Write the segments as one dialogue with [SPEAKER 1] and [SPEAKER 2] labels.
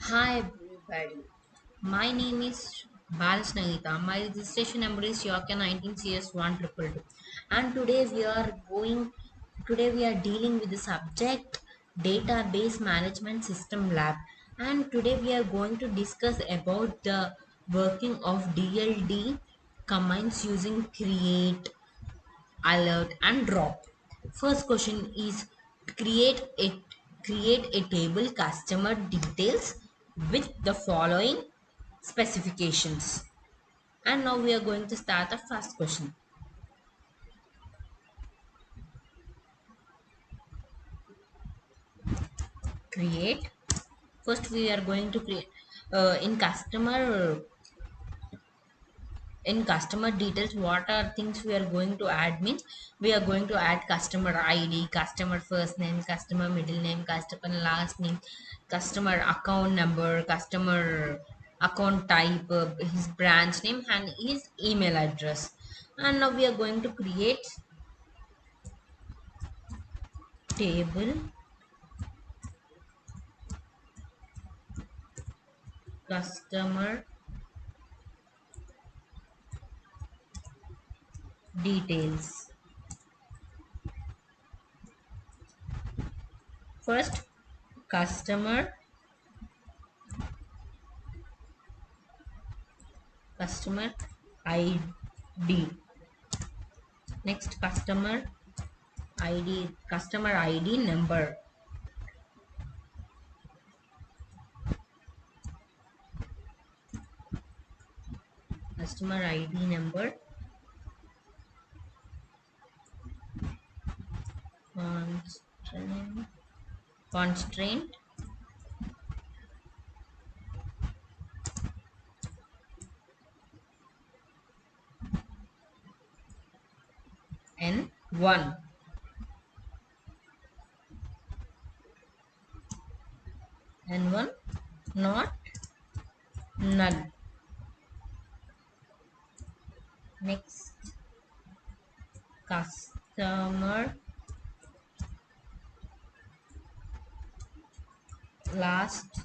[SPEAKER 1] Hi everybody, my name is SNEHITHA. My registration number is YORK 19 CS1 222. And today we are dealing with the subject database management system lab. And today we are going to discuss about the working of DLD commands using create, alert and drop. First question is create a create a table customer details with the following specifications. And now we are going to start the first question. Create. First we are going to create in customer details. What are things we are going to add means we are going to add customer id, customer first name, customer middle name, customer last name, customer account number, customer account type, his branch name and his email address. And now we are going to create table customer details. First, customer id. Next, customer id number. Customer id number. Constraint N1. N1 not null. Next, customer last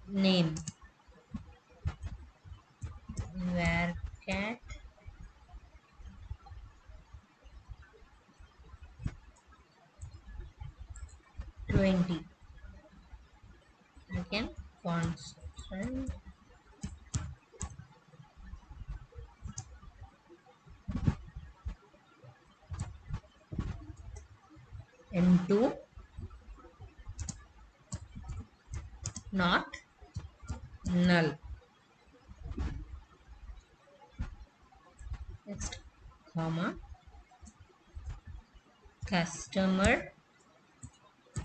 [SPEAKER 1] name varcat 20. Again, constant N2 not null. Next, comma, customer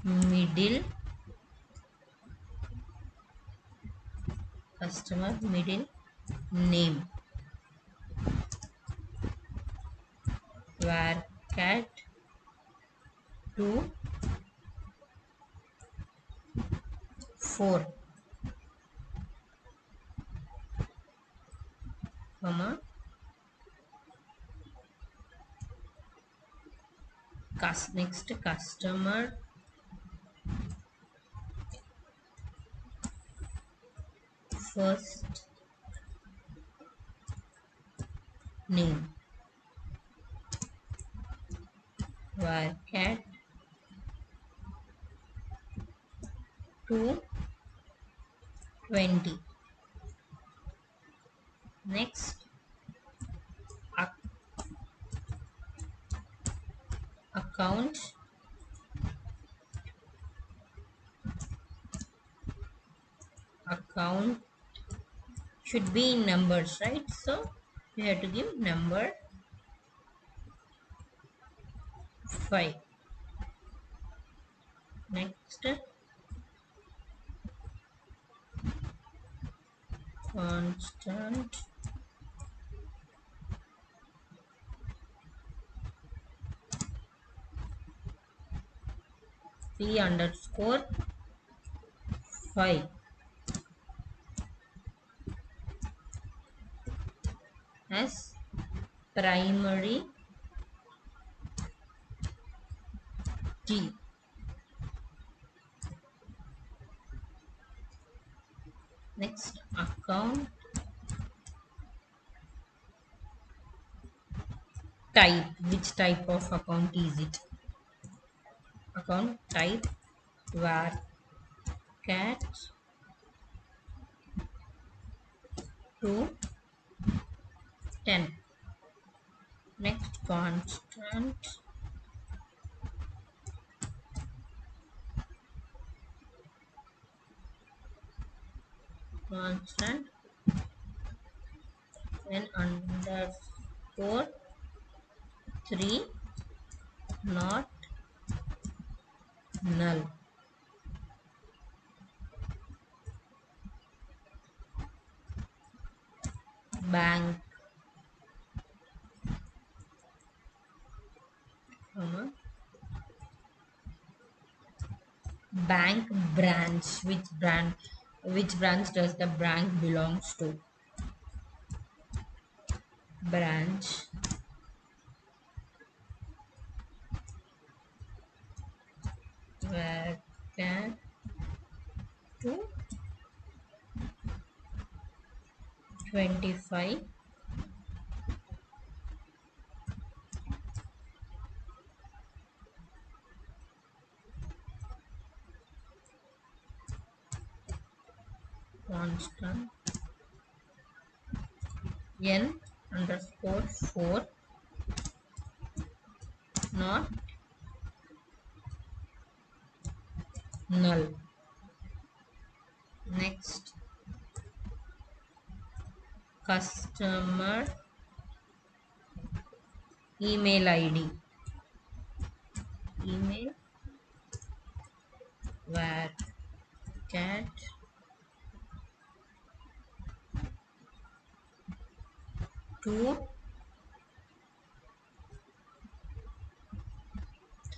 [SPEAKER 1] middle name varcat 2 4, comma, next, customer first name varcat 220. Next, account should be in numbers, right? So you have to give number 5. Next, constant p underscore 5 as primary key. Next, account type. Which type of account is it? Account type var cat to 10. Next, constant then underscore 3 not null. Bank, bank branch. Which branch does the bank belongs to? Branch where can to 25 constant n underscore 4 not null. Next, customer email id. Email where cat to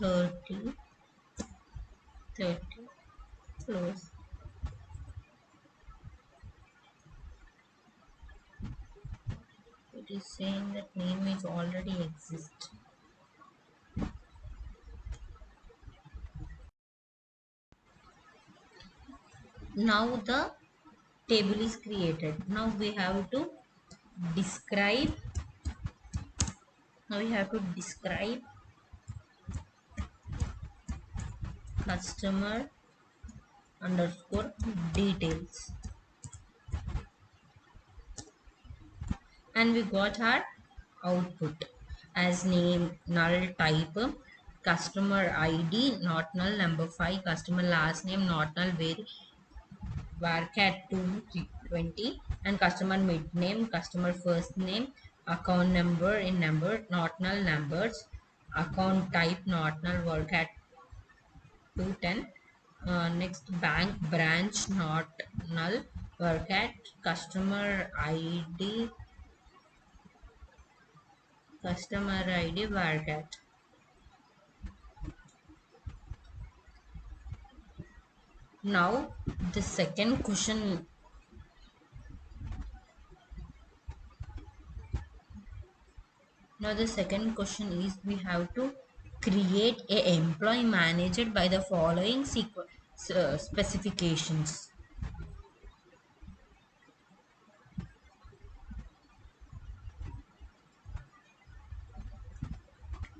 [SPEAKER 1] 30 30 close. It is saying that name is already exist. Now the table is created. Now we have to describe. Now we have to describe customer underscore details, and we got our output as name null, type customer id not null, number 5 customer last name not null, var cat 220, and customer mid name, customer first name, account number in number not null, numbers, account type not null, var cat 210. Next, bank branch not null, var cat customer id var cat. Now the second question. Now the second question is we have to create a employee managed by the following specifications.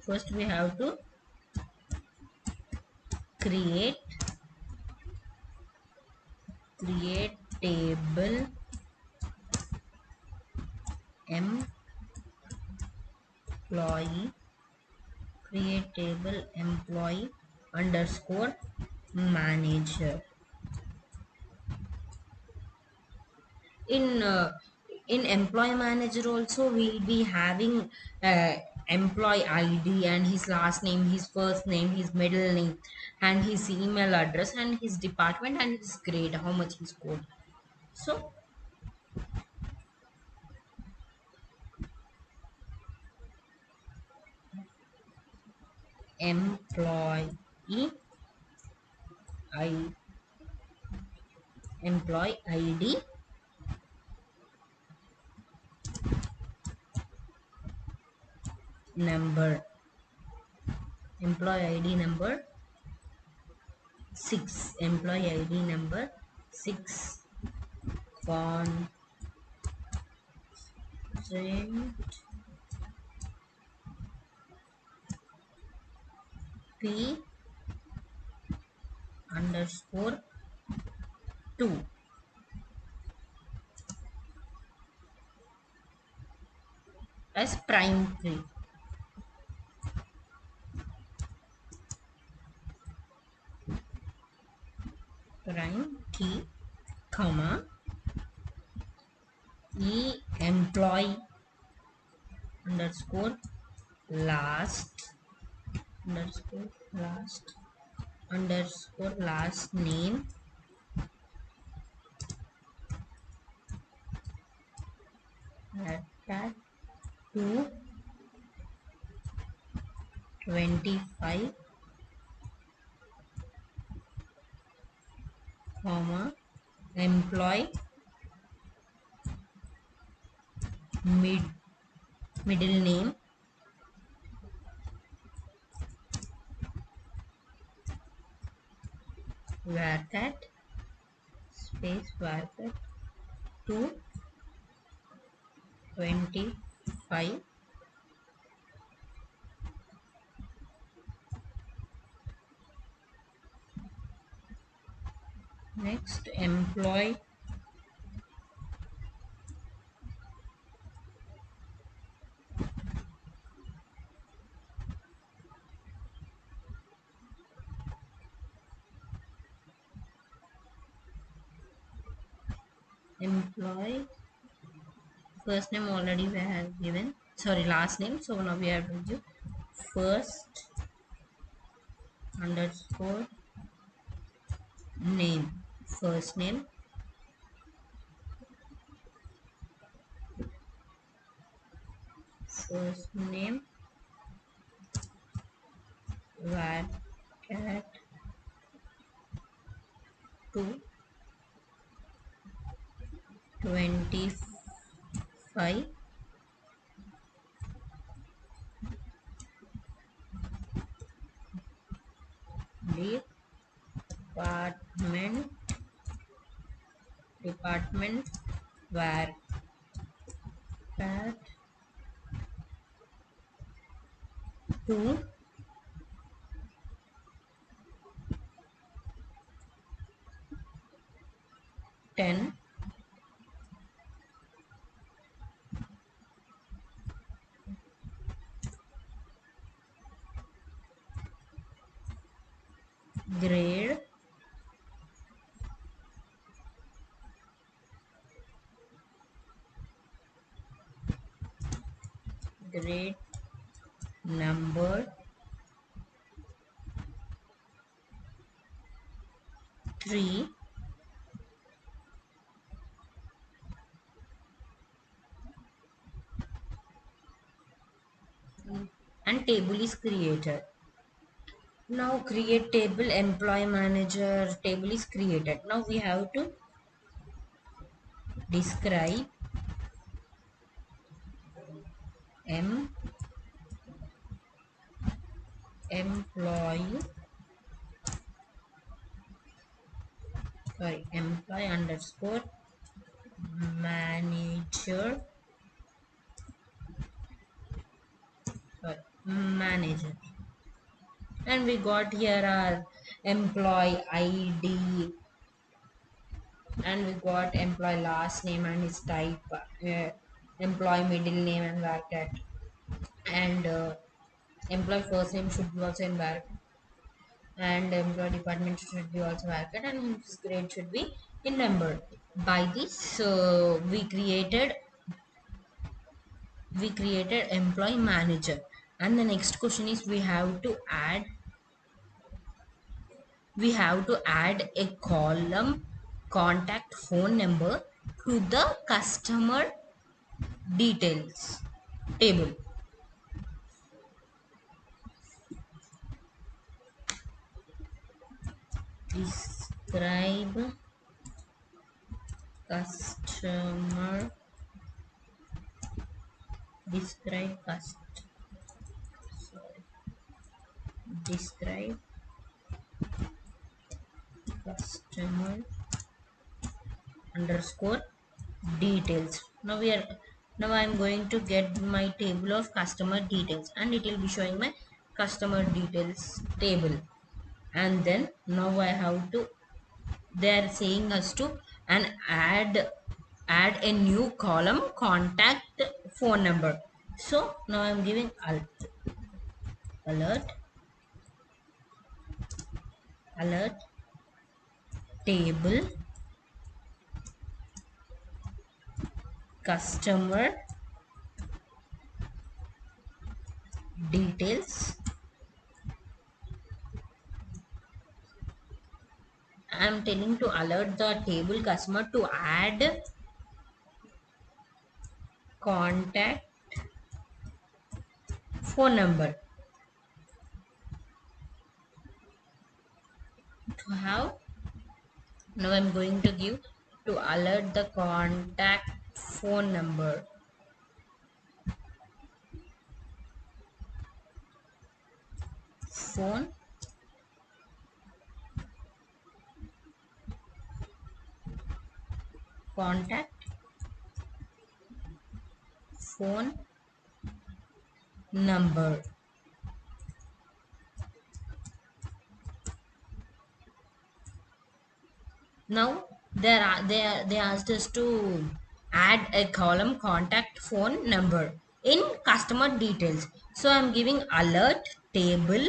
[SPEAKER 1] First we have to create table employee underscore manager. In employee manager also we'll be having employee id and his last name, his first name, his middle name, and his email address, and his department, and his grade, how much he scored. So employee id number, employee id number 6, employee id number 6 content p underscore 2 as prime key. Prime key, comma, employee underscore last underscore last name at 225 comma employee middle name varcat space varcat 225 next employee first name already we have given, sorry, last name, so now we have to give first underscore name, first name varcat 225 department varcat 2 10 grade number 3 and table is created. Now create table, employee manager table is created. Now we have to describe employee employee underscore manager manager, and we got here our employee ID, and we got employee last name and his type, employee middle name and varcat, and employee first name should be also in varcat, and employee department should be also varcat, and his grade should be in number. By this we created employee manager, and the next question is we have to add a column contact phone number to the customer details table. Describe customer describe customer underscore details. Now I'm going to get my table of customer details, and it will be showing my customer details table. And then now I have to, they are saying us to and add a new column, contact phone number. So now I'm giving alert alert table customer details. I'm telling to alert the table customer to add contact phone number, to have. Now I'm going to give to alert the contact phone number. Phone contact phone number. Now they asked us to add a column, contact phone number in customer details. So I'm giving alert table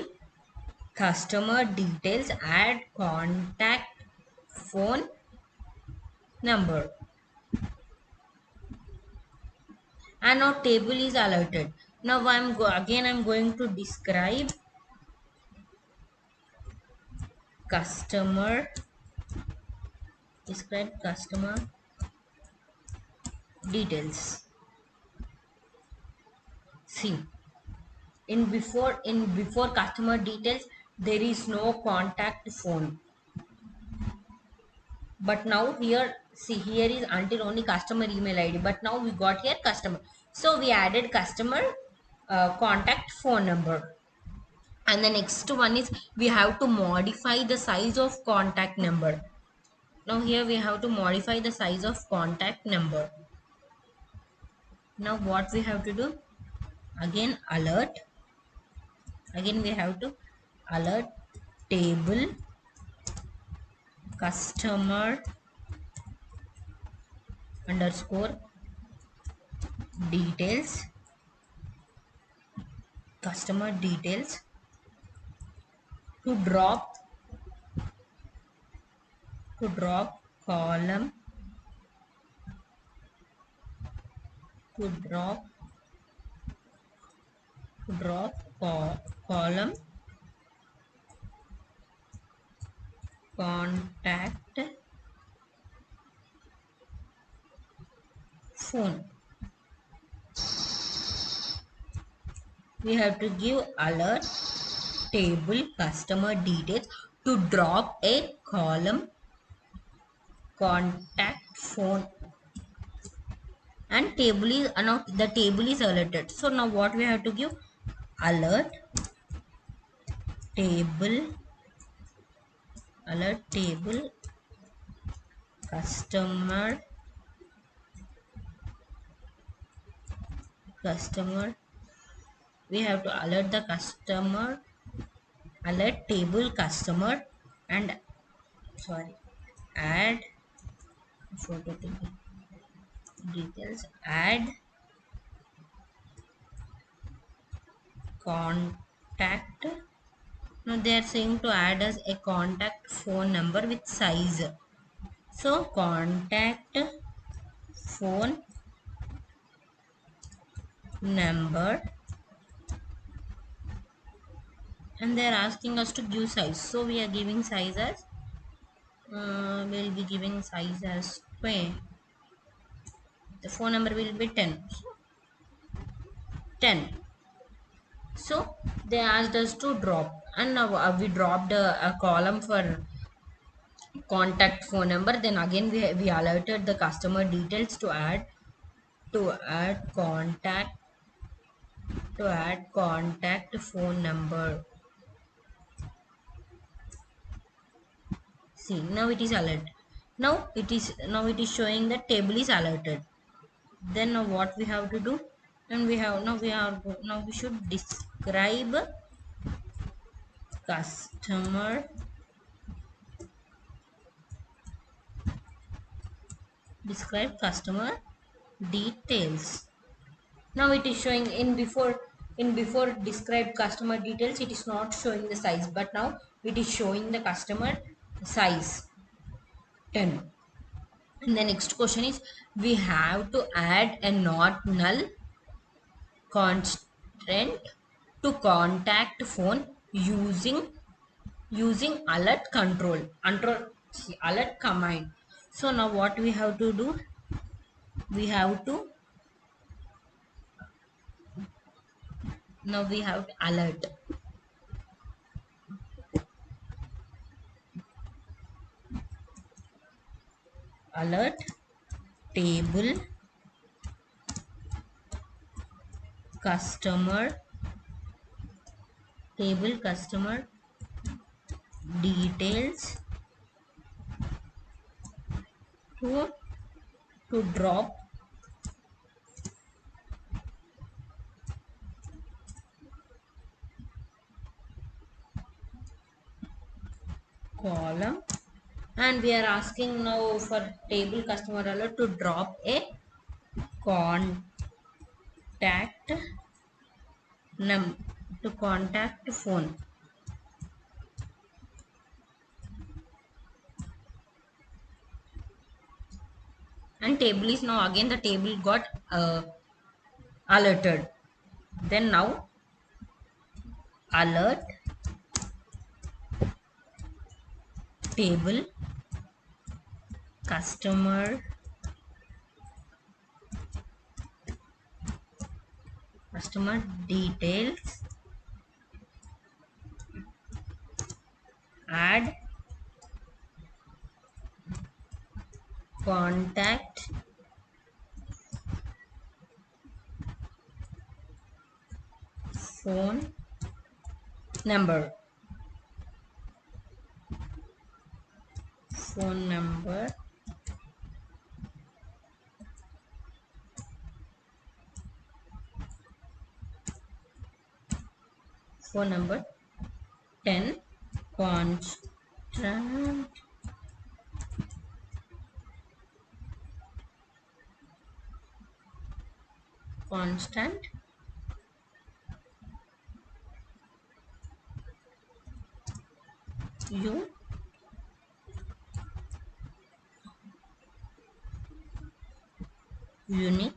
[SPEAKER 1] customer details, add contact phone number, and now table is alerted. Now I'm going to describe customer customer details. See, in before customer details there is no contact phone, but now here, see, here is until only customer email id, but now we got here customer, so we added customer contact phone number. And the next one is we have to modify the size of contact number. Now here we have to modify the size of contact number. Now what we have to do, again we have to alert table customer underscore details, customer details, to drop column, to drop column contact phone. We have to give alert table customer details to drop a column contact phone, and table is now the table is alerted. So now what we have to give, alert table customer, we have to alert the customer, alert table customer, and sorry, add photo details, add contact. Now they are saying to add us a contact phone number with size. So contact phone number, and they are asking us to give size. So we are giving size as we'll be giving size as 20. The phone number will be 10. So 10. So they asked us to drop, and now we dropped a column for contact phone number. Then again we alerted the customer details to add contact phone number. See, now it is alert. Now it is showing that table is alerted. Then now what we have to do? And we should customer describe customer details. Now it is showing in before describe customer details, it is not showing the size, but now it is showing the customer size 10. And the next question is, we have to add a not null constraint to contact phone using alert command. So now what we have to do? We have to Now we have to alert table customer customer details to drop column. And we are asking now for table customer alert to drop a contact num to contact phone. And table is now again the table got alerted. Then now alert table customer details, add contact phone number phone number 10 constant constant u unique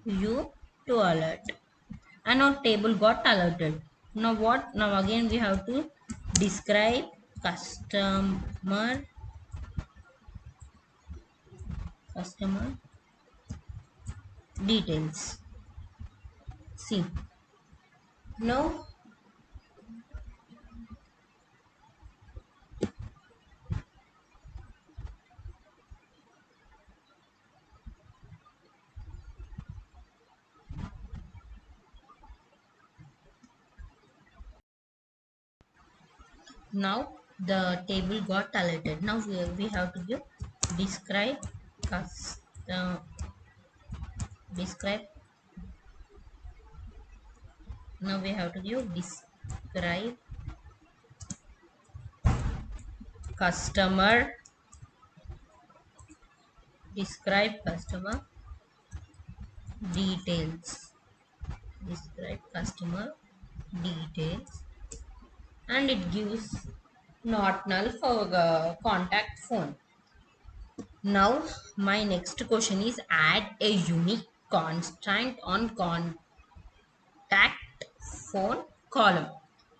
[SPEAKER 1] u to alert. And now table got alerted. Now what? Now again we have to describe customer details. See, now the table got alerted. Now we have to give describe custom describe. Now we have to give describe customer customer details. Describe customer details, and it gives not null for the contact phone. Now my next question is, add a unique constant on contact phone column.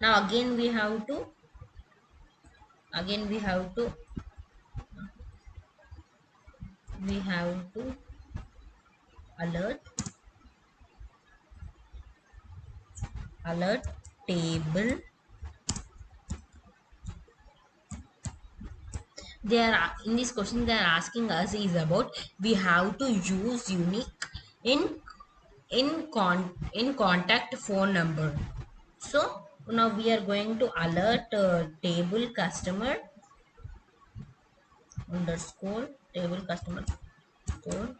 [SPEAKER 1] Now again we have to alert table. They are in this question they are asking us is about we have to use unique in in contact phone number. So now we are going to alert table customer underscore table customer score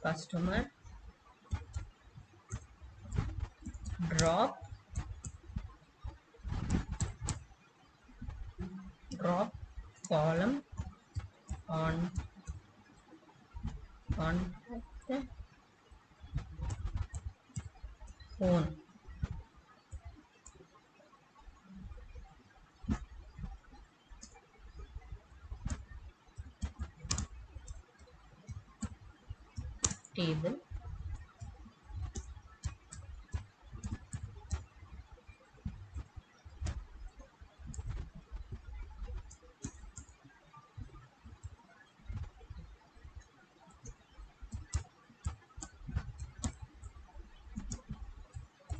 [SPEAKER 1] customer drop drop column on contact phone table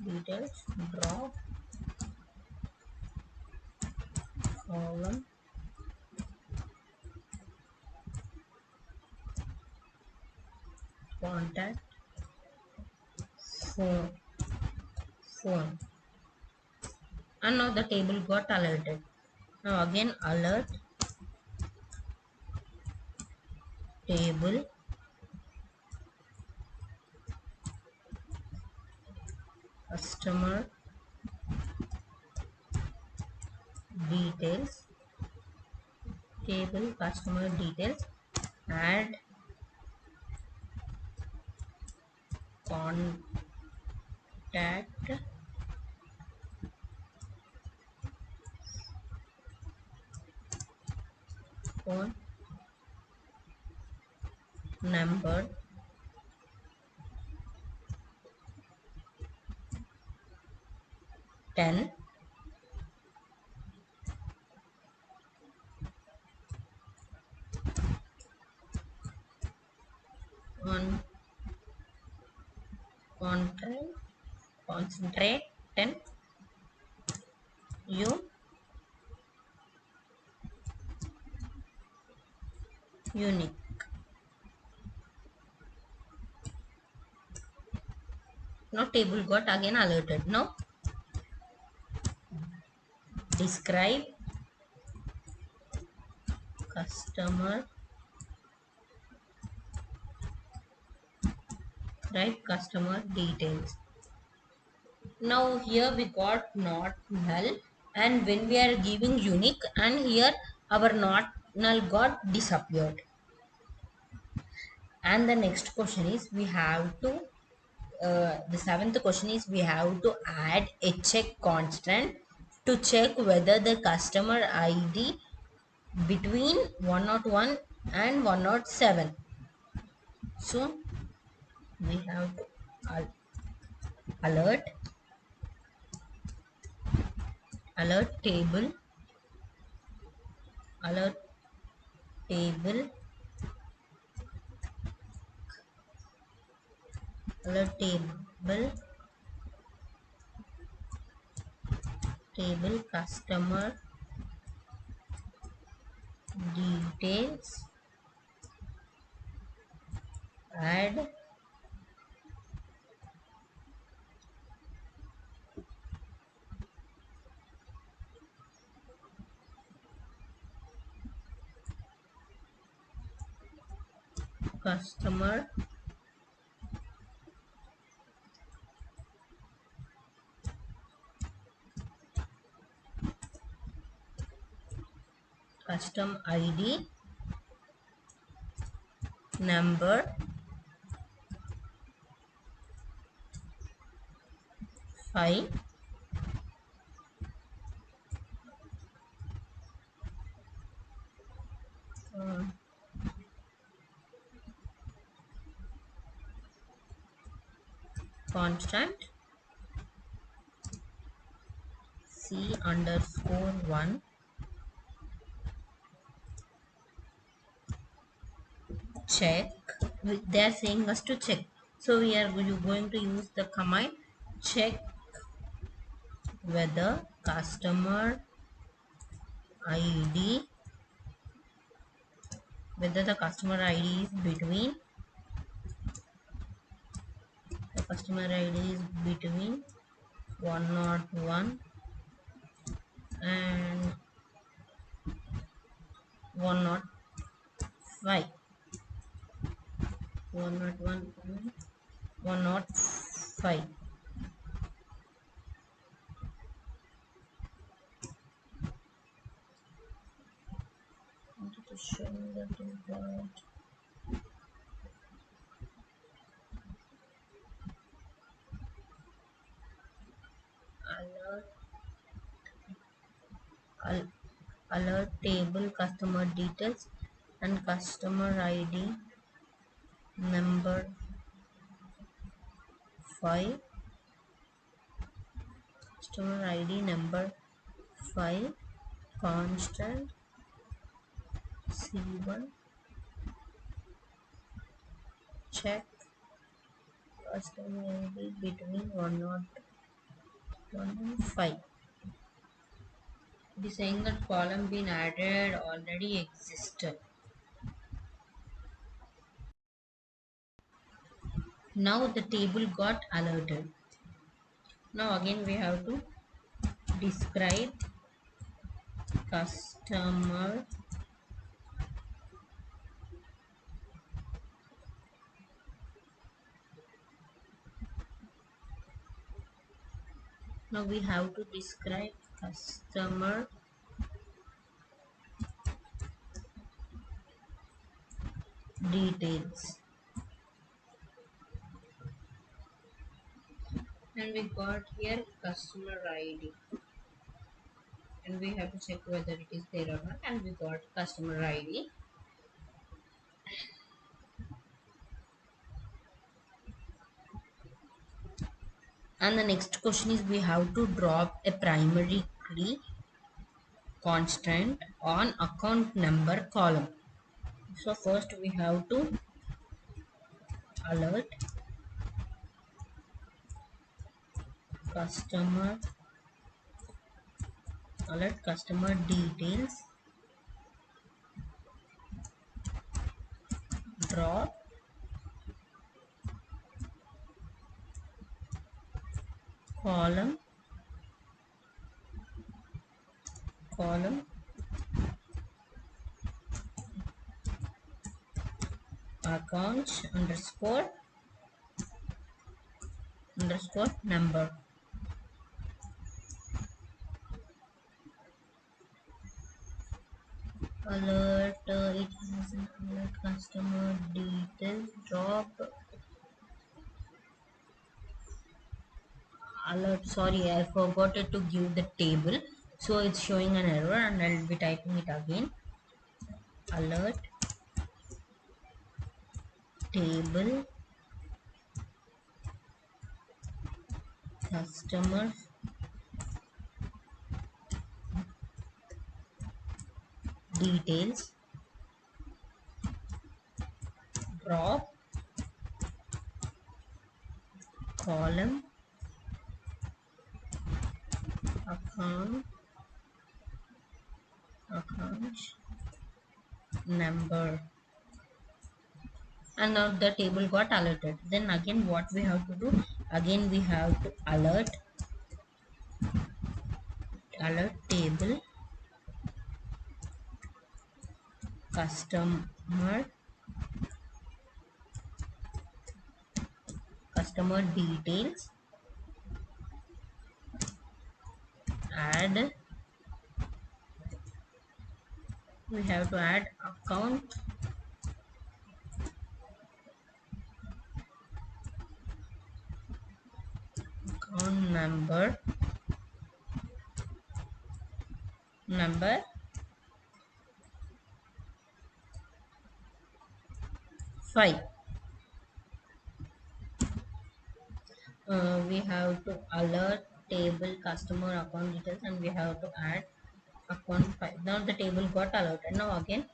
[SPEAKER 1] details drop column contact phone phone. And now the table got alerted. Now again alert table customer details table customer details add contact phone number 10 on contact concentrate 10 u unique. Now table got again alerted. Now describe customer customer details. Now here we got not null, and when we are giving unique, and here our not null got disappeared. And the next question is we have to the seventh question is we have to add a check constant to check whether the customer ID between 101 and 107. So we have to alert alert table alert table alert table customer details add customer custom ID number 5 uh, constant C underscore 1 check. They are saying us to check, so we are going to use the command check whether customer ID whether the customer ID is between Customer ID is between 101 and 105. 101 and 105. Wanted to show that we got alert, alert table customer details and customer ID number 5. Customer ID number 5 constant C1 check customer ID between 101 and 5. It is saying that column been added already existed. Now the table got alerted. Now again we have to describe customer. Now we have to describe customer details. And we got here customer ID. And we have to check whether it is there or not. And we got customer ID. And the next question is we have to drop a primary key constant on account number column. So first we have to alert customer details, drop column accounts underscore number. Alert it has an alert customer details, drop alert. Sorry, I forgot to give the table, so it's showing an error and I'll be typing it again. Alert table customer details, drop column account number. And now the table got alerted. Then again what we have to do, again we have to alert table customer details, add, we have to add account number 5. We have to alert table customer account details and we have to add account 5. Now the table got alerted. Now again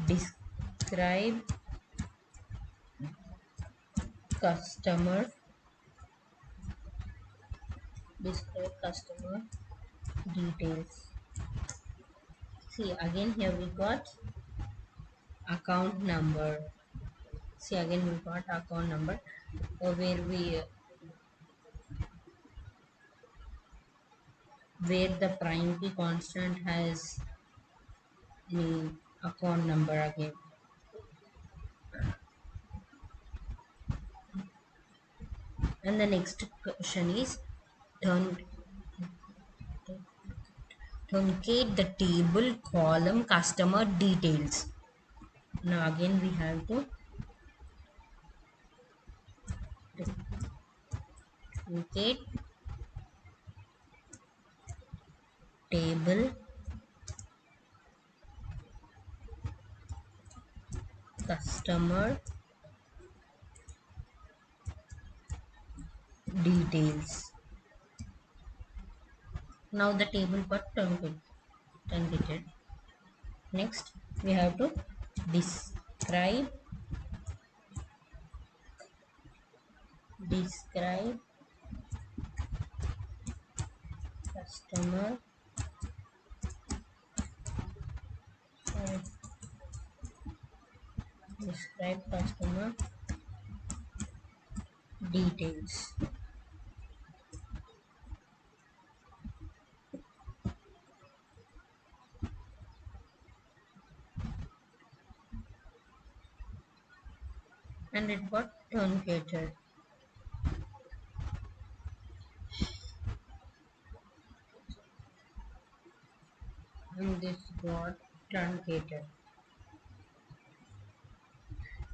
[SPEAKER 1] describe customer details. See again here we got account number. See again we got account number where we where the prime key constant has any account number again. And the next question is turn truncate the table column customer details. Now again we have to truncate table customer details. Now the table got truncated. Next we have to describe customer sorry, describe customer details. And it got truncated. And this got truncated.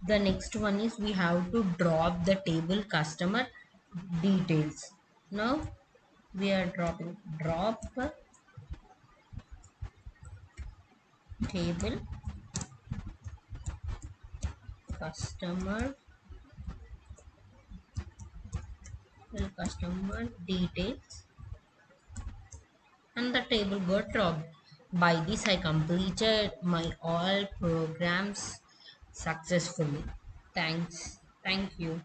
[SPEAKER 1] The next one is we have to drop the table customer details. Now we are dropping drop table customer details, and the table got dropped. By this I completed my all programs successfully. Thank you.